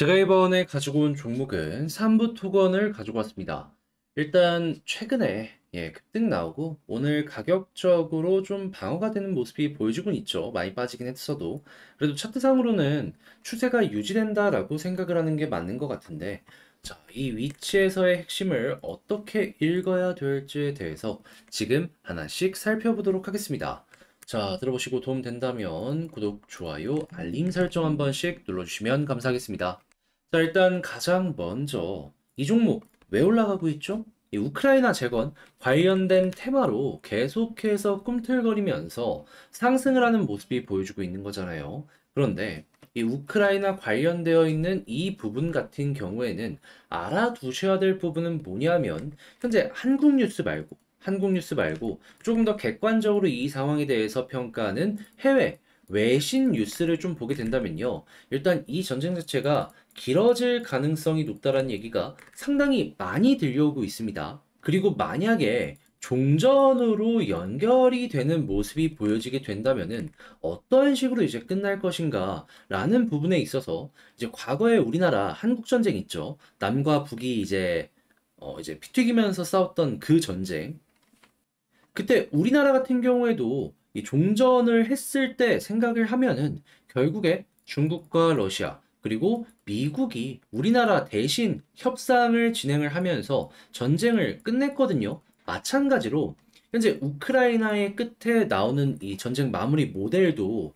제가 이번에 가지고 온 종목은 삼부 토건을 가지고 왔습니다. 일단 최근에 급등 나오고 오늘 가격적으로 좀 방어가 되는 모습이 보여주곤 있죠. 많이 빠지긴 했어도 그래도 차트상으로는 추세가 유지된다라고 생각을 하는 게 맞는 것 같은데, 자, 이 위치에서의 핵심을 어떻게 읽어야 될지에 대해서 지금 하나씩 살펴보도록 하겠습니다. 자, 들어보시고 도움 된다면 구독, 좋아요, 알림 설정 한 번씩 눌러주시면 감사하겠습니다. 자, 일단 가장 먼저 이 종목 왜 올라가고 있죠? 이 우크라이나 재건 관련된 테마로 계속해서 꿈틀거리면서 상승을 하는 모습이 보여주고 있는 거잖아요. 그런데 이 우크라이나 관련되어 있는 이 부분 같은 경우에는 알아두셔야 될 부분은 뭐냐면, 현재 한국 뉴스 말고 조금 더 객관적으로 이 상황에 대해서 평가하는 해외 외신 뉴스를 좀 보게 된다면요. 일단 이 전쟁 자체가 길어질 가능성이 높다라는 얘기가 상당히 많이 들려오고 있습니다. 그리고 만약에 종전으로 연결이 되는 모습이 보여지게 된다면은 어떤 식으로 이제 끝날 것인가 라는 부분에 있어서, 이제 과거에 우리나라 한국 전쟁 있죠. 남과 북이 이제 피 튀기면서 싸웠던 그 전쟁. 그때 우리나라 같은 경우에도 이 종전을 했을 때 생각을 하면은 결국에 중국과 러시아 그리고 미국이 우리나라 대신 협상을 진행을 하면서 전쟁을 끝냈거든요. 마찬가지로 현재 우크라이나의 끝에 나오는 이 전쟁 마무리 모델도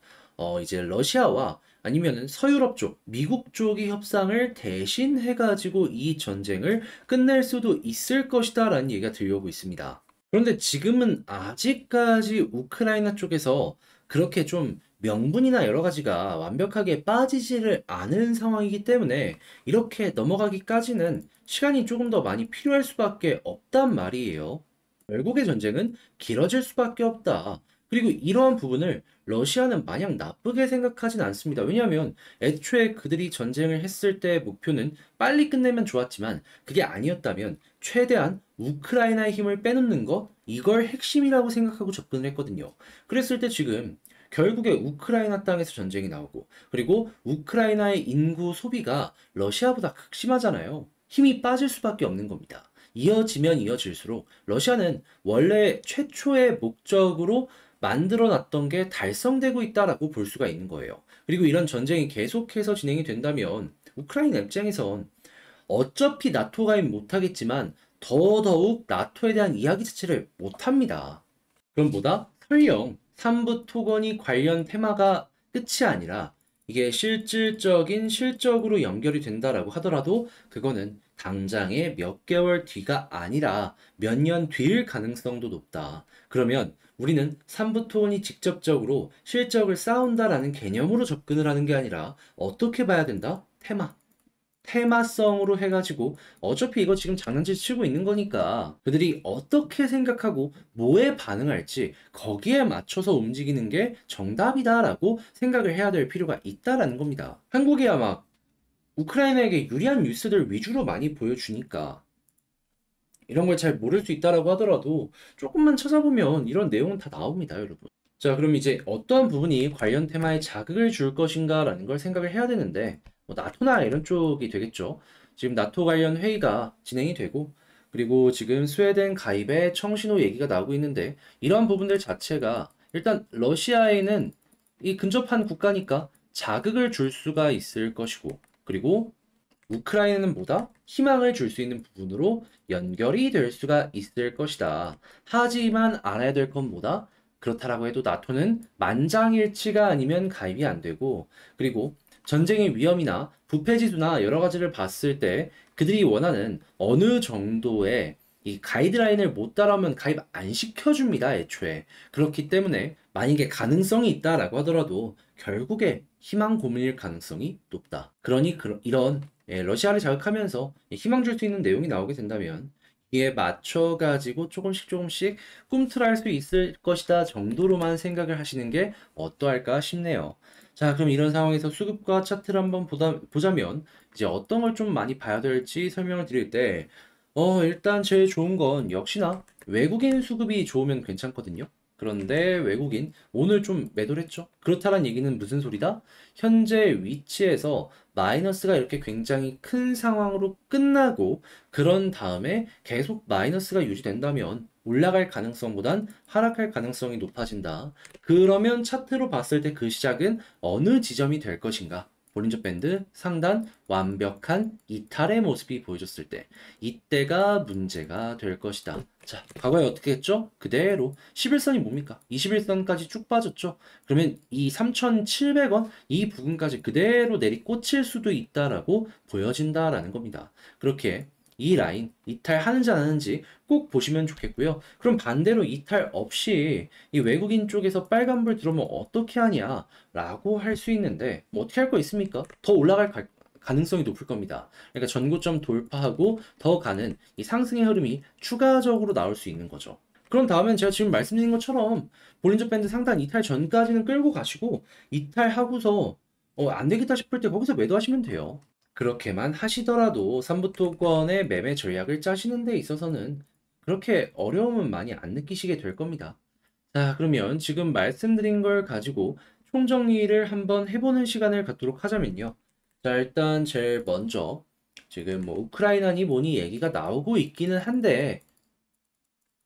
이제 러시아와 아니면은 서유럽 쪽, 미국 쪽이 협상을 대신 해가지고 이 전쟁을 끝낼 수도 있을 것이다라는 얘기가 들려오고 있습니다. 그런데 지금은 아직까지 우크라이나 쪽에서 그렇게 좀 명분이나 여러 가지가 완벽하게 빠지지를 않은 상황이기 때문에 이렇게 넘어가기까지는 시간이 조금 더 많이 필요할 수밖에 없단 말이에요. 결국의 전쟁은 길어질 수밖에 없다. 그리고 이러한 부분을 러시아는 마냥 나쁘게 생각하진 않습니다. 왜냐하면 애초에 그들이 전쟁을 했을 때 목표는 빨리 끝내면 좋았지만, 그게 아니었다면 최대한 우크라이나의 힘을 빼놓는 것, 이걸 핵심이라고 생각하고 접근을 했거든요. 그랬을 때 지금 결국에 우크라이나 땅에서 전쟁이 나오고, 그리고 우크라이나의 인구 소비가 러시아보다 극심하잖아요. 힘이 빠질 수밖에 없는 겁니다. 이어지면 이어질수록 러시아는 원래 최초의 목적으로 만들어 놨던 게 달성되고 있다라고 볼 수가 있는 거예요. 그리고 이런 전쟁이 계속해서 진행이 된다면 우크라이나 입장에선 어차피 나토 가입 못하겠지만 더더욱 나토에 대한 이야기 자체를 못합니다. 그럼 뭐다? 설령 삼부 토건이 관련 테마가 끝이 아니라 이게 실질적인 실적으로 연결이 된다라고 하더라도 그거는 당장의 몇 개월 뒤가 아니라 몇 년 뒤일 가능성도 높다. 그러면 우리는 삼부 토건이 직접적으로 실적을 쌓은다라는 개념으로 접근을 하는 게 아니라 어떻게 봐야 된다? 테마성으로 해가지고 어차피 이거 지금 장난질 치고 있는 거니까 그들이 어떻게 생각하고 뭐에 반응할지 거기에 맞춰서 움직이는 게 정답이다라고 생각을 해야 될 필요가 있다라는 겁니다. 한국이 아마 우크라이나에게 유리한 뉴스들 위주로 많이 보여주니까 이런 걸 잘 모를 수 있다라고 하더라도 조금만 찾아보면 이런 내용은 다 나옵니다, 여러분. 자, 그럼 이제 어떠한 부분이 관련 테마에 자극을 줄 것인가라는 걸 생각을 해야 되는데, 뭐 나토나 이런 쪽이 되겠죠. 지금 나토 관련 회의가 진행이 되고, 그리고 지금 스웨덴 가입의 청신호 얘기가 나오고 있는데, 이러한 부분들 자체가 일단 러시아에는 이 근접한 국가니까 자극을 줄 수가 있을 것이고, 그리고 우크라이나는 뭐다? 희망을 줄 수 있는 부분으로 연결이 될 수가 있을 것이다. 하지만 알아야 될 건 뭐다? 그렇다라고 해도 나토는 만장일치가 아니면 가입이 안 되고, 그리고 전쟁의 위험이나 부패 지수나 여러 가지를 봤을 때 그들이 원하는 어느 정도의 이 가이드라인을 못 따라오면 가입 안 시켜줍니다, 애초에. 그렇기 때문에 만약에 가능성이 있다라고 하더라도 결국에 희망 고문일 가능성이 높다. 그러니 이런 러시아를 자극하면서 희망 줄 수 있는 내용이 나오게 된다면 이에 맞춰가지고 조금씩 조금씩 꿈틀할 수 있을 것이다 정도로만 생각을 하시는 게 어떠할까 싶네요. 자, 그럼 이런 상황에서 수급과 차트를 한번 보자면 이제 어떤 걸 좀 많이 봐야 될지 설명을 드릴 때, 일단 제일 좋은 건 역시나 외국인 수급이 좋으면 괜찮거든요. 그런데 외국인 오늘 좀 매도를 했죠. 그렇다는 얘기는 무슨 소리다? 현재 위치에서 마이너스가 이렇게 굉장히 큰 상황으로 끝나고 그런 다음에 계속 마이너스가 유지된다면 올라갈 가능성보단 하락할 가능성이 높아진다. 그러면 차트로 봤을 때 그 시작은 어느 지점이 될 것인가? 볼린저 밴드 상단 완벽한 이탈의 모습이 보여줬을 때 이때가 문제가 될 것이다. 자, 과거에 어떻게 했죠? 그대로 11선이 뭡니까? 21선까지 쭉 빠졌죠? 그러면 이 3,700원 이 부분까지 그대로 내리꽂힐 수도 있다라고 보여진다라는 겁니다. 그렇게 이 라인 이탈하는지 안 하는지 꼭 보시면 좋겠고요. 그럼 반대로 이탈 없이 이 외국인 쪽에서 빨간불 들어오면 어떻게 하냐라고 할 수 있는데 뭐 어떻게 할 거 있습니까? 더 올라갈 가능성이 높을 겁니다. 그러니까 전고점 돌파하고 더 가는 이 상승의 흐름이 추가적으로 나올 수 있는 거죠. 그런 다음엔 제가 지금 말씀드린 것처럼 볼린저 밴드 상단 이탈 전까지는 끌고 가시고 이탈하고서 안 되겠다 싶을 때 거기서 매도하시면 돼요. 그렇게만 하시더라도 삼부토건의 매매 전략을 짜시는 데 있어서는 그렇게 어려움은 많이 안 느끼시게 될 겁니다. 자, 그러면 지금 말씀드린 걸 가지고 총정리를 한번 해보는 시간을 갖도록 하자면요. 자, 일단 제일 먼저 지금 뭐 우크라이나니 뭐니 얘기가 나오고 있기는 한데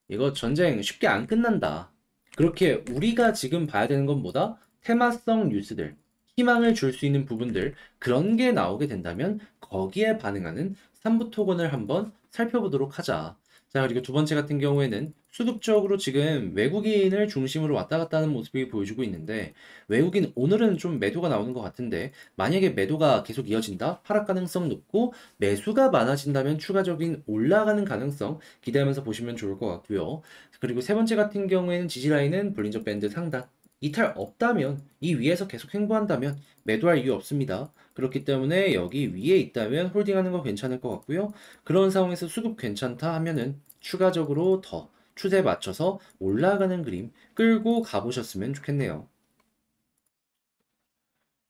이거 전쟁 쉽게 안 끝난다. 그렇게 우리가 지금 봐야 되는 건 뭐다? 테마성 뉴스들, 희망을 줄 수 있는 부분들, 그런 게 나오게 된다면 거기에 반응하는 3부 토건을 한번 살펴보도록 하자. 자, 그리고 두 번째 같은 경우에는 수급적으로 지금 외국인을 중심으로 왔다 갔다 하는 모습이 보여주고 있는데, 외국인 오늘은 좀 매도가 나오는 것 같은데, 만약에 매도가 계속 이어진다? 하락 가능성 높고, 매수가 많아진다면 추가적인 올라가는 가능성 기대하면서 보시면 좋을 것 같고요. 그리고 세 번째 같은 경우에는 지지라인은 볼린저 밴드 상단. 이탈 없다면, 이 위에서 계속 횡보한다면 매도할 이유 없습니다. 그렇기 때문에 여기 위에 있다면 홀딩하는 거 괜찮을 것 같고요. 그런 상황에서 수급 괜찮다 하면은 추가적으로 더 추세 맞춰서 올라가는 그림 끌고 가보셨으면 좋겠네요.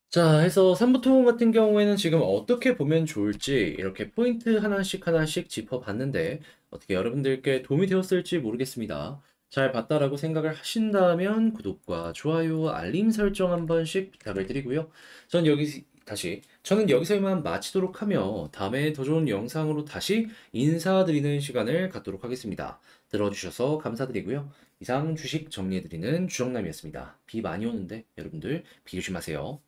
자, 해서 삼부토 같은 경우에는 지금 어떻게 보면 좋을지 이렇게 포인트 하나씩 하나씩 짚어봤는데 어떻게 여러분들께 도움이 되었을지 모르겠습니다. 잘 봤다라고 생각을 하신다면 구독과 좋아요, 알림 설정 한 번씩 부탁을 드리고요. 저는 여기서 이만 마치도록 하며 다음에 더 좋은 영상으로 다시 인사드리는 시간을 갖도록 하겠습니다. 들어주셔서 감사드리고요. 이상 주식 정리해드리는 주정남이었습니다. 비 많이 오는데 여러분들 비 조심하세요.